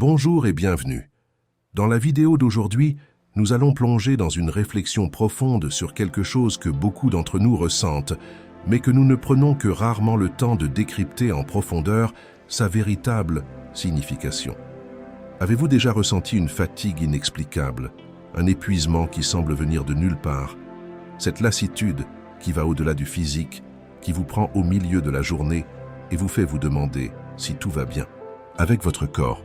Bonjour et bienvenue. Dans la vidéo d'aujourd'hui, nous allons plonger dans une réflexion profonde sur quelque chose que beaucoup d'entre nous ressentent, mais que nous ne prenons que rarement le temps de décrypter en profondeur sa véritable signification. Avez-vous déjà ressenti une fatigue inexplicable, un épuisement qui semble venir de nulle part, cette lassitude qui va au-delà du physique, qui vous prend au milieu de la journée et vous fait vous demander si tout va bien avec votre corps?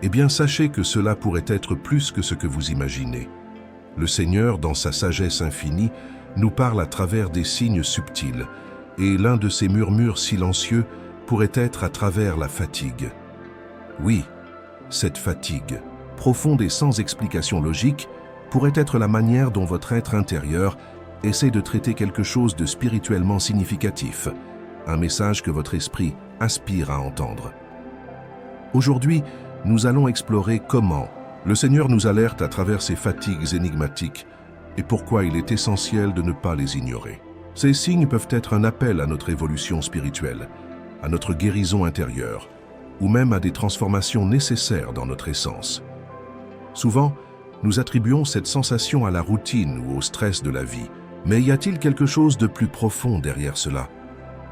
Eh bien, sachez que cela pourrait être plus que ce que vous imaginez. Le Seigneur, dans sa sagesse infinie, nous parle à travers des signes subtils, et l'un de ces murmures silencieux pourrait être à travers la fatigue. Oui, cette fatigue, profonde et sans explication logique, pourrait être la manière dont votre être intérieur essaie de traiter quelque chose de spirituellement significatif, un message que votre esprit aspire à entendre. Aujourd'hui, nous allons explorer comment le Seigneur nous alerte à travers ces fatigues énigmatiques et pourquoi il est essentiel de ne pas les ignorer. Ces signes peuvent être un appel à notre évolution spirituelle, à notre guérison intérieure, ou même à des transformations nécessaires dans notre essence. Souvent, nous attribuons cette sensation à la routine ou au stress de la vie, mais y a-t-il quelque chose de plus profond derrière cela?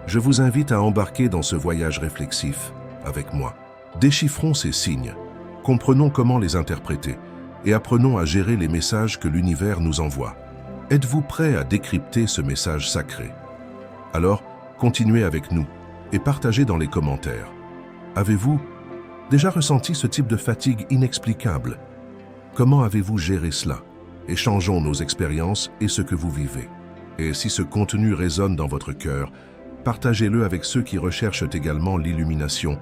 Je vous invite à embarquer dans ce voyage réflexif avec moi. Déchiffrons ces signes, comprenons comment les interpréter et apprenons à gérer les messages que l'univers nous envoie. Êtes-vous prêt à décrypter ce message sacré? Alors, continuez avec nous et partagez dans les commentaires. Avez-vous déjà ressenti ce type de fatigue inexplicable? Comment avez-vous géré cela? Échangeons nos expériences et ce que vous vivez. Et si ce contenu résonne dans votre cœur, partagez-le avec ceux qui recherchent également l'illumination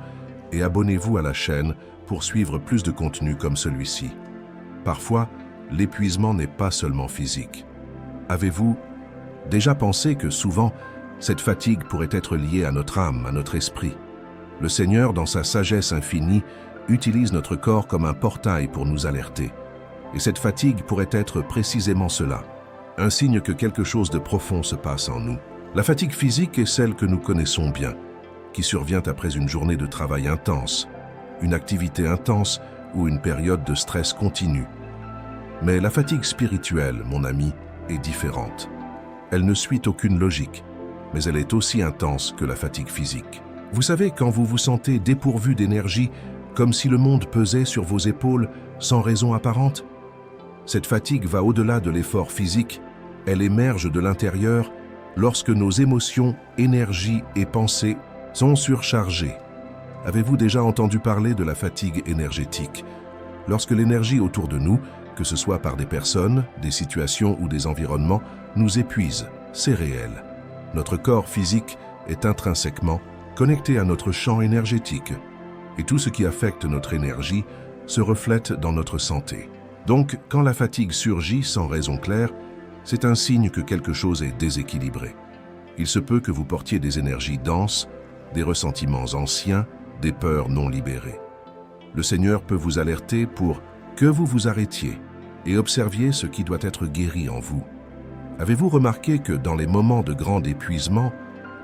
et abonnez-vous à la chaîne pour suivre plus de contenu comme celui-ci. Parfois, l'épuisement n'est pas seulement physique. Avez-vous déjà pensé que souvent, cette fatigue pourrait être liée à notre âme, à notre esprit? Le Seigneur, dans sa sagesse infinie, utilise notre corps comme un portail pour nous alerter. Et cette fatigue pourrait être précisément cela, un signe que quelque chose de profond se passe en nous. La fatigue physique est celle que nous connaissons bien, qui survient après une journée de travail intense, une activité intense ou une période de stress continu. Mais la fatigue spirituelle, mon ami, est différente. Elle ne suit aucune logique, mais elle est aussi intense que la fatigue physique. Vous savez, quand vous vous sentez dépourvu d'énergie, comme si le monde pesait sur vos épaules sans raison apparente? Cette fatigue va au-delà de l'effort physique, elle émerge de l'intérieur lorsque nos émotions, énergie et pensées sont surchargées. Avez-vous déjà entendu parler de la fatigue énergétique? Lorsque l'énergie autour de nous, que ce soit par des personnes, des situations ou des environnements, nous épuise, c'est réel. Notre corps physique est intrinsèquement connecté à notre champ énergétique et tout ce qui affecte notre énergie se reflète dans notre santé. Donc, quand la fatigue surgit sans raison claire, c'est un signe que quelque chose est déséquilibré. Il se peut que vous portiez des énergies denses, des ressentiments anciens, des peurs non libérées. Le Seigneur peut vous alerter pour que vous vous arrêtiez et observiez ce qui doit être guéri en vous. Avez-vous remarqué que dans les moments de grand épuisement,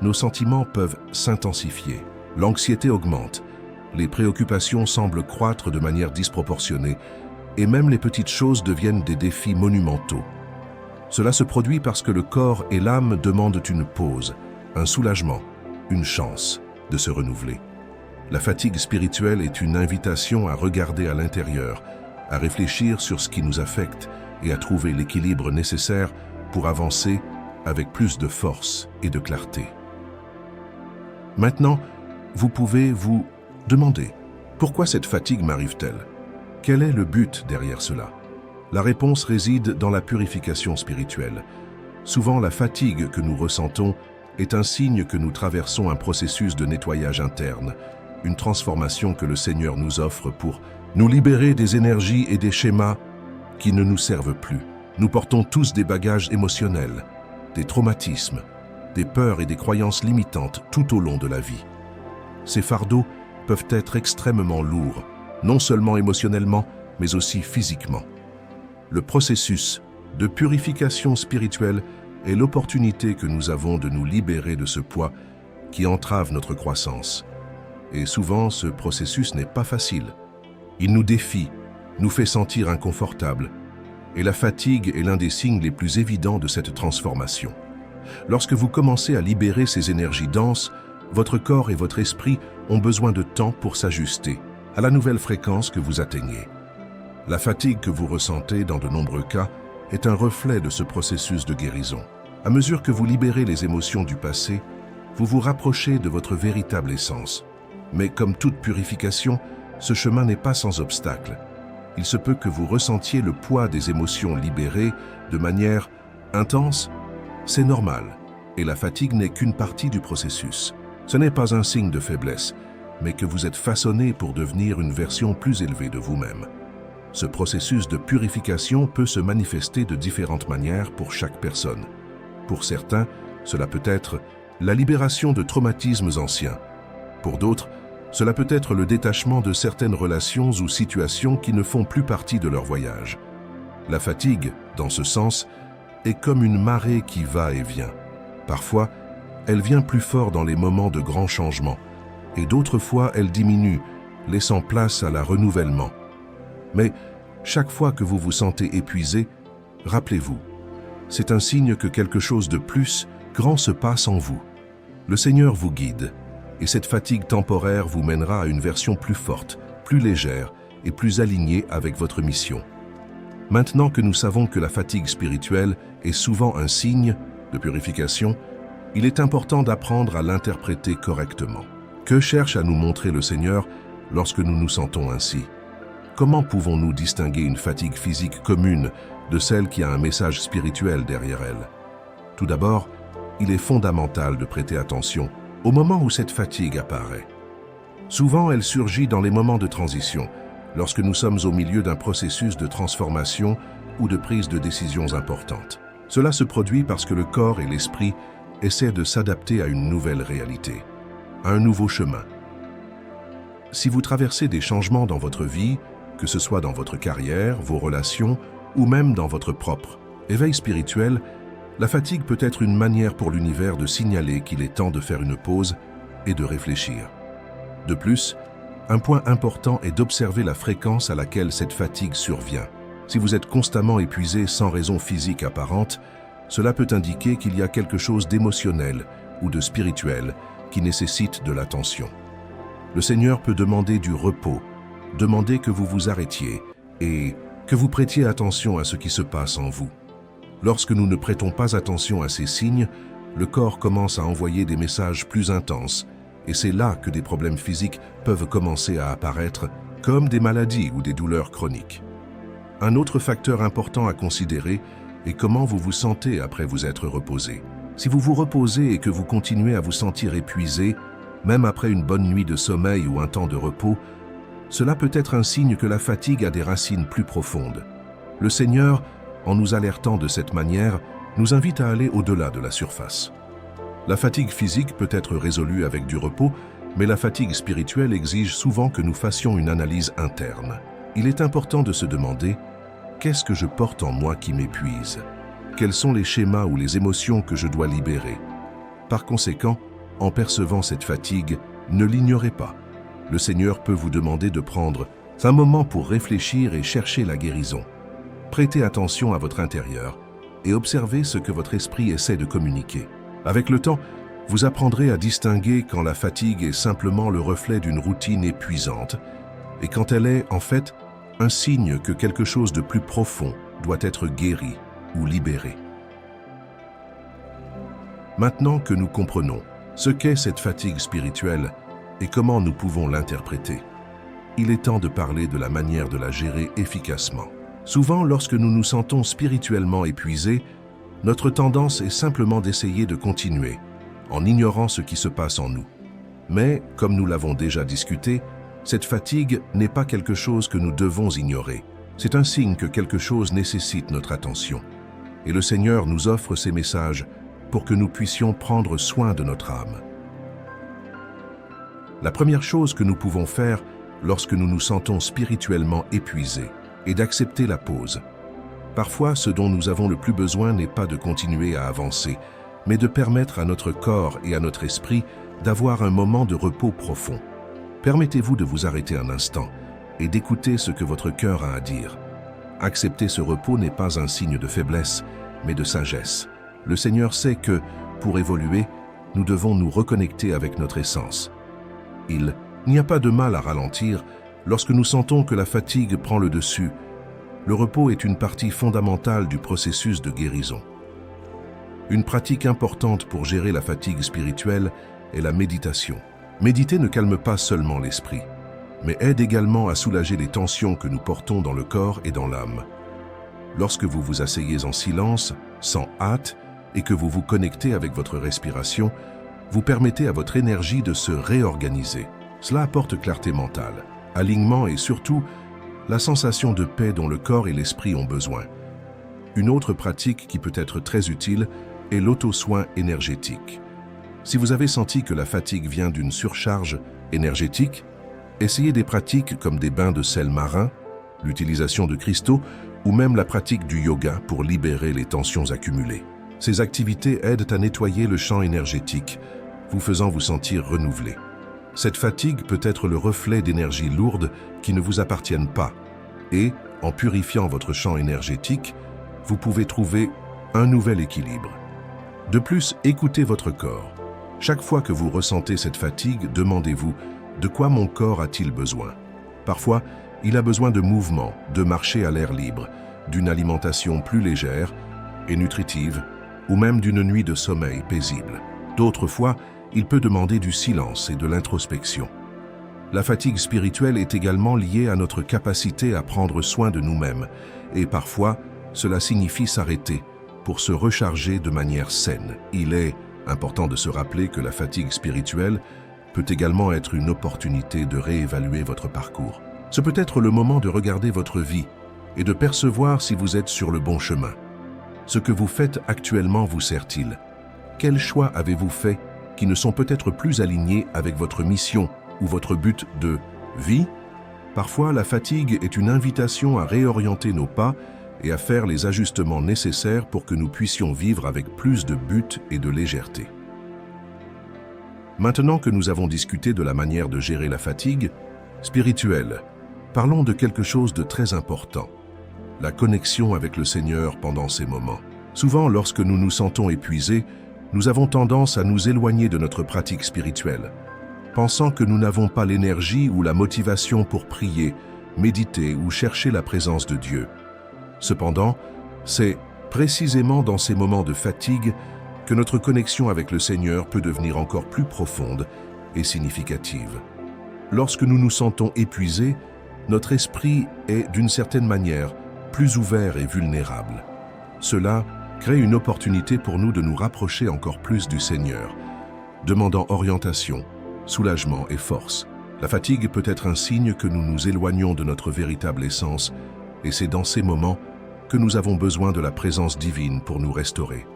nos sentiments peuvent s'intensifier, l'anxiété augmente, les préoccupations semblent croître de manière disproportionnée et même les petites choses deviennent des défis monumentaux. Cela se produit parce que le corps et l'âme demandent une pause, un soulagement, une chance de se renouveler. La fatigue spirituelle est une invitation à regarder à l'intérieur, à réfléchir sur ce qui nous affecte et à trouver l'équilibre nécessaire pour avancer avec plus de force et de clarté. Maintenant, vous pouvez vous demander, pourquoi cette fatigue m'arrive-t-elle? Quel est le but derrière cela? La réponse réside dans la purification spirituelle. Souvent, la fatigue que nous ressentons est un signe que nous traversons un processus de nettoyage interne, une transformation que le Seigneur nous offre pour nous libérer des énergies et des schémas qui ne nous servent plus. Nous portons tous des bagages émotionnels, des traumatismes, des peurs et des croyances limitantes tout au long de la vie. Ces fardeaux peuvent être extrêmement lourds, non seulement émotionnellement, mais aussi physiquement. Le processus de purification spirituelle est l'opportunité que nous avons de nous libérer de ce poids qui entrave notre croissance. Et souvent, ce processus n'est pas facile. Il nous défie, nous fait sentir inconfortables, et la fatigue est l'un des signes les plus évidents de cette transformation. Lorsque vous commencez à libérer ces énergies denses, votre corps et votre esprit ont besoin de temps pour s'ajuster à la nouvelle fréquence que vous atteignez. La fatigue que vous ressentez dans de nombreux cas est un reflet de ce processus de guérison. À mesure que vous libérez les émotions du passé, vous vous rapprochez de votre véritable essence. Mais comme toute purification, ce chemin n'est pas sans obstacle. Il se peut que vous ressentiez le poids des émotions libérées de manière intense. C'est normal, et la fatigue n'est qu'une partie du processus. Ce n'est pas un signe de faiblesse, mais que vous êtes façonné pour devenir une version plus élevée de vous-même. Ce processus de purification peut se manifester de différentes manières pour chaque personne. Pour certains, cela peut être la libération de traumatismes anciens. Pour d'autres, cela peut être le détachement de certaines relations ou situations qui ne font plus partie de leur voyage. La fatigue, dans ce sens, est comme une marée qui va et vient. Parfois, elle vient plus fort dans les moments de grands changements, et d'autres fois, elle diminue, laissant place à la renouvellement. Mais chaque fois que vous vous sentez épuisé, rappelez-vous, c'est un signe que quelque chose de plus grand se passe en vous. Le Seigneur vous guide, et cette fatigue temporaire vous mènera à une version plus forte, plus légère et plus alignée avec votre mission. Maintenant que nous savons que la fatigue spirituelle est souvent un signe de purification, il est important d'apprendre à l'interpréter correctement. Que cherche à nous montrer le Seigneur lorsque nous nous sentons ainsi? Comment pouvons-nous distinguer une fatigue physique commune de celle qui a un message spirituel derrière elle? Tout d'abord, il est fondamental de prêter attention au moment où cette fatigue apparaît. Souvent, elle surgit dans les moments de transition, lorsque nous sommes au milieu d'un processus de transformation ou de prise de décisions importantes. Cela se produit parce que le corps et l'esprit essaient de s'adapter à une nouvelle réalité, à un nouveau chemin. Si vous traversez des changements dans votre vie, que ce soit dans votre carrière, vos relations ou même dans votre propre éveil spirituel, la fatigue peut être une manière pour l'univers de signaler qu'il est temps de faire une pause et de réfléchir. De plus, un point important est d'observer la fréquence à laquelle cette fatigue survient. Si vous êtes constamment épuisé sans raison physique apparente, cela peut indiquer qu'il y a quelque chose d'émotionnel ou de spirituel qui nécessite de l'attention. Le Seigneur peut demander du repos, demander que vous vous arrêtiez et que vous prêtiez attention à ce qui se passe en vous. Lorsque nous ne prêtons pas attention à ces signes, le corps commence à envoyer des messages plus intenses, et c'est là que des problèmes physiques peuvent commencer à apparaître, comme des maladies ou des douleurs chroniques. Un autre facteur important à considérer est comment vous vous sentez après vous être reposé. Si vous vous reposez et que vous continuez à vous sentir épuisé, même après une bonne nuit de sommeil ou un temps de repos, cela peut être un signe que la fatigue a des racines plus profondes. Le Seigneur, en nous alertant de cette manière, nous invite à aller au-delà de la surface. La fatigue physique peut être résolue avec du repos, mais la fatigue spirituelle exige souvent que nous fassions une analyse interne. Il est important de se demander « Qu'est-ce que je porte en moi qui m'épuise ? Quels sont les schémas ou les émotions que je dois libérer ?» Par conséquent, en percevant cette fatigue, ne l'ignorez pas. Le Seigneur peut vous demander de prendre un moment pour réfléchir et chercher la guérison. Prêtez attention à votre intérieur et observez ce que votre esprit essaie de communiquer. Avec le temps, vous apprendrez à distinguer quand la fatigue est simplement le reflet d'une routine épuisante et quand elle est, en fait, un signe que quelque chose de plus profond doit être guéri ou libéré. Maintenant que nous comprenons ce qu'est cette fatigue spirituelle et comment nous pouvons l'interpréter, il est temps de parler de la manière de la gérer efficacement. Souvent, lorsque nous nous sentons spirituellement épuisés, notre tendance est simplement d'essayer de continuer, en ignorant ce qui se passe en nous. Mais, comme nous l'avons déjà discuté, cette fatigue n'est pas quelque chose que nous devons ignorer. C'est un signe que quelque chose nécessite notre attention. Et le Seigneur nous offre ces messages pour que nous puissions prendre soin de notre âme. La première chose que nous pouvons faire lorsque nous nous sentons spirituellement épuisés est d'accepter la pause. Parfois, ce dont nous avons le plus besoin n'est pas de continuer à avancer, mais de permettre à notre corps et à notre esprit d'avoir un moment de repos profond. Permettez-vous de vous arrêter un instant et d'écouter ce que votre cœur a à dire. Accepter ce repos n'est pas un signe de faiblesse, mais de sagesse. Le Seigneur sait que, pour évoluer, nous devons nous reconnecter avec notre essence. Il n'y a pas de mal à ralentir lorsque nous sentons que la fatigue prend le dessus. Le repos est une partie fondamentale du processus de guérison. Une pratique importante pour gérer la fatigue spirituelle est la méditation. Méditer ne calme pas seulement l'esprit, mais aide également à soulager les tensions que nous portons dans le corps et dans l'âme. Lorsque vous vous asseyez en silence, sans hâte, et que vous vous connectez avec votre respiration, vous permettez à votre énergie de se réorganiser. Cela apporte clarté mentale, alignement et surtout la sensation de paix dont le corps et l'esprit ont besoin. Une autre pratique qui peut être très utile est l'auto-soin énergétique. Si vous avez senti que la fatigue vient d'une surcharge énergétique, essayez des pratiques comme des bains de sel marin, l'utilisation de cristaux ou même la pratique du yoga pour libérer les tensions accumulées. Ces activités aident à nettoyer le champ énergétique, vous faisant vous sentir renouvelé. Cette fatigue peut être le reflet d'énergies lourdes qui ne vous appartiennent pas. Et, en purifiant votre champ énergétique, vous pouvez trouver un nouvel équilibre. De plus, écoutez votre corps. Chaque fois que vous ressentez cette fatigue, demandez-vous « De quoi mon corps a-t-il besoin ?» Parfois, il a besoin de mouvement, de marcher à l'air libre, d'une alimentation plus légère et nutritive, ou même d'une nuit de sommeil paisible. D'autres fois, il peut demander du silence et de l'introspection. La fatigue spirituelle est également liée à notre capacité à prendre soin de nous-mêmes, et parfois, cela signifie s'arrêter pour se recharger de manière saine. Il est important de se rappeler que la fatigue spirituelle peut également être une opportunité de réévaluer votre parcours. Ce peut être le moment de regarder votre vie et de percevoir si vous êtes sur le bon chemin. Ce que vous faites actuellement vous sert-il? Quels choix avez-vous faits qui ne sont peut-être plus alignés avec votre mission ou votre but de vie? Parfois, la fatigue est une invitation à réorienter nos pas et à faire les ajustements nécessaires pour que nous puissions vivre avec plus de but et de légèreté. Maintenant que nous avons discuté de la manière de gérer la fatigue spirituelle, parlons de quelque chose de très important. La connexion avec le Seigneur pendant ces moments. Souvent, lorsque nous nous sentons épuisés, nous avons tendance à nous éloigner de notre pratique spirituelle, pensant que nous n'avons pas l'énergie ou la motivation pour prier, méditer ou chercher la présence de Dieu. Cependant, c'est précisément dans ces moments de fatigue que notre connexion avec le Seigneur peut devenir encore plus profonde et significative. Lorsque nous nous sentons épuisés, notre esprit est, d'une certaine manière, plus ouvert et vulnérable. Cela crée une opportunité pour nous de nous rapprocher encore plus du Seigneur, demandant orientation, soulagement et force. La fatigue peut être un signe que nous nous éloignons de notre véritable essence, et c'est dans ces moments que nous avons besoin de la présence divine pour nous restaurer.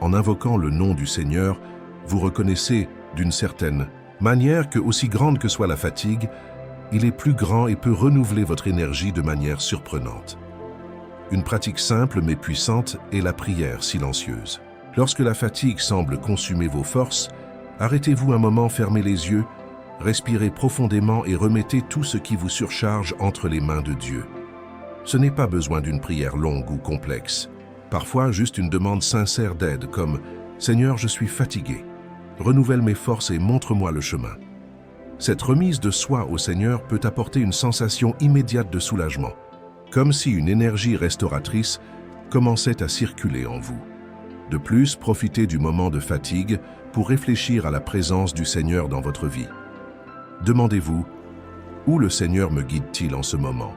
En invoquant le nom du Seigneur, vous reconnaissez, d'une certaine manière, que aussi grande que soit la fatigue, il est plus grand et peut renouveler votre énergie de manière surprenante. Une pratique simple mais puissante est la prière silencieuse. Lorsque la fatigue semble consumer vos forces, arrêtez-vous un moment, fermez les yeux, respirez profondément et remettez tout ce qui vous surcharge entre les mains de Dieu. Ce n'est pas besoin d'une prière longue ou complexe. Parfois, juste une demande sincère d'aide comme « Seigneur, je suis fatigué. Renouvelle mes forces et montre-moi le chemin. » Cette remise de soi au Seigneur peut apporter une sensation immédiate de soulagement, comme si une énergie restauratrice commençait à circuler en vous. De plus, profitez du moment de fatigue pour réfléchir à la présence du Seigneur dans votre vie. Demandez-vous, où le Seigneur me guide-t-il en ce moment?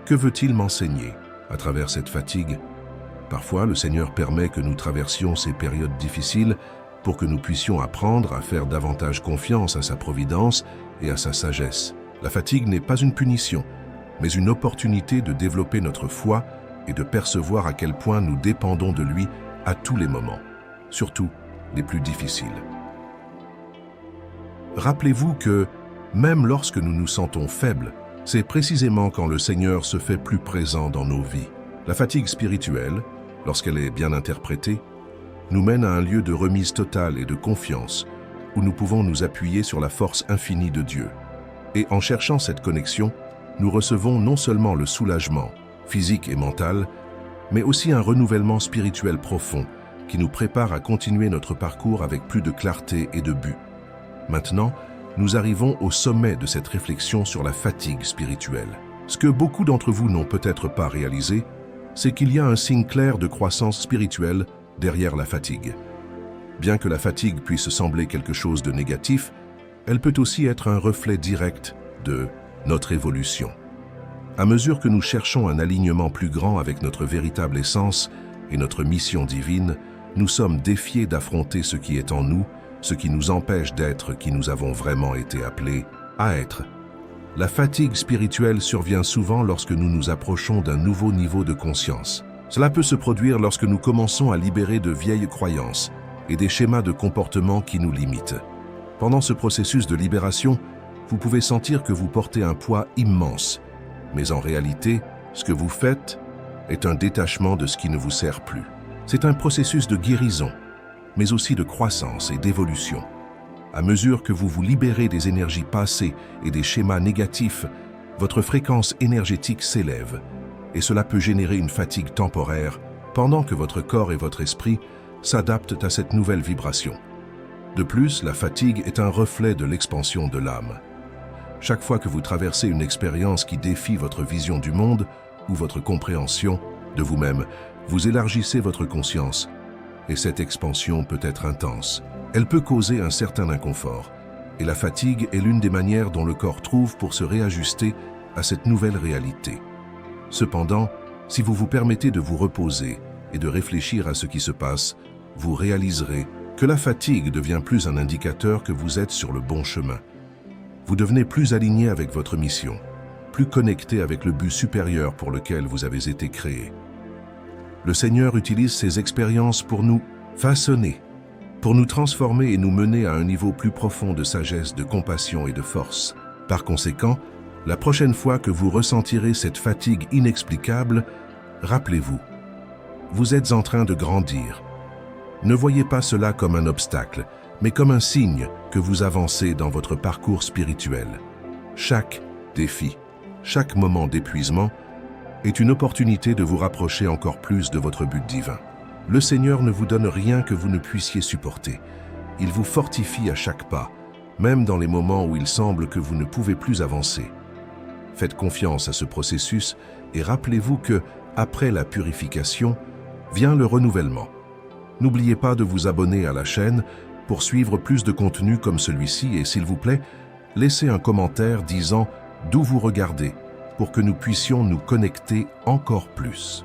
Que veut-il m'enseigner à travers cette fatigue? Parfois, le Seigneur permet que nous traversions ces périodes difficiles pour que nous puissions apprendre à faire davantage confiance à sa providence et à sa sagesse. La fatigue n'est pas une punition, mais une opportunité de développer notre foi et de percevoir à quel point nous dépendons de lui à tous les moments, surtout les plus difficiles. Rappelez-vous que, même lorsque nous nous sentons faibles, c'est précisément quand le Seigneur se fait plus présent dans nos vies. La fatigue spirituelle, lorsqu'elle est bien interprétée, nous mène à un lieu de remise totale et de confiance, où nous pouvons nous appuyer sur la force infinie de Dieu. Et en cherchant cette connexion, nous recevons non seulement le soulagement, physique et mental, mais aussi un renouvellement spirituel profond qui nous prépare à continuer notre parcours avec plus de clarté et de but. Maintenant, nous arrivons au sommet de cette réflexion sur la fatigue spirituelle. Ce que beaucoup d'entre vous n'ont peut-être pas réalisé, c'est qu'il y a un signe clair de croissance spirituelle derrière la fatigue. Bien que la fatigue puisse sembler quelque chose de négatif, elle peut aussi être un reflet direct de notre évolution. À mesure que nous cherchons un alignement plus grand avec notre véritable essence et notre mission divine, nous sommes défiés d'affronter ce qui est en nous, ce qui nous empêche d'être qui nous avons vraiment été appelés à être. La fatigue spirituelle survient souvent lorsque nous nous approchons d'un nouveau niveau de conscience. Cela peut se produire lorsque nous commençons à libérer de vieilles croyances et des schémas de comportement qui nous limitent. Pendant ce processus de libération, vous pouvez sentir que vous portez un poids immense, mais en réalité, ce que vous faites est un détachement de ce qui ne vous sert plus. C'est un processus de guérison, mais aussi de croissance et d'évolution. À mesure que vous vous libérez des énergies passées et des schémas négatifs, votre fréquence énergétique s'élève, et cela peut générer une fatigue temporaire pendant que votre corps et votre esprit s'adaptent à cette nouvelle vibration. De plus, la fatigue est un reflet de l'expansion de l'âme. Chaque fois que vous traversez une expérience qui défie votre vision du monde ou votre compréhension de vous-même, vous élargissez votre conscience, et cette expansion peut être intense. Elle peut causer un certain inconfort, et la fatigue est l'une des manières dont le corps trouve pour se réajuster à cette nouvelle réalité. Cependant, si vous vous permettez de vous reposer et de réfléchir à ce qui se passe, vous réaliserez que la fatigue devient plus un indicateur que vous êtes sur le bon chemin. Vous devenez plus aligné avec votre mission, plus connecté avec le but supérieur pour lequel vous avez été créé. Le Seigneur utilise ces expériences pour nous façonner, pour nous transformer et nous mener à un niveau plus profond de sagesse, de compassion et de force. Par conséquent, la prochaine fois que vous ressentirez cette fatigue inexplicable, rappelez-vous, vous êtes en train de grandir. Ne voyez pas cela comme un obstacle, mais comme un signe que vous avancez dans votre parcours spirituel. Chaque défi, chaque moment d'épuisement est une opportunité de vous rapprocher encore plus de votre but divin. Le Seigneur ne vous donne rien que vous ne puissiez supporter. Il vous fortifie à chaque pas, même dans les moments où il semble que vous ne pouvez plus avancer. Faites confiance à ce processus et rappelez-vous que, après la purification, vient le renouvellement. N'oubliez pas de vous abonner à la chaîne pour suivre plus de contenu comme celui-ci et s'il vous plaît, laissez un commentaire disant d'où vous regardez pour que nous puissions nous connecter encore plus.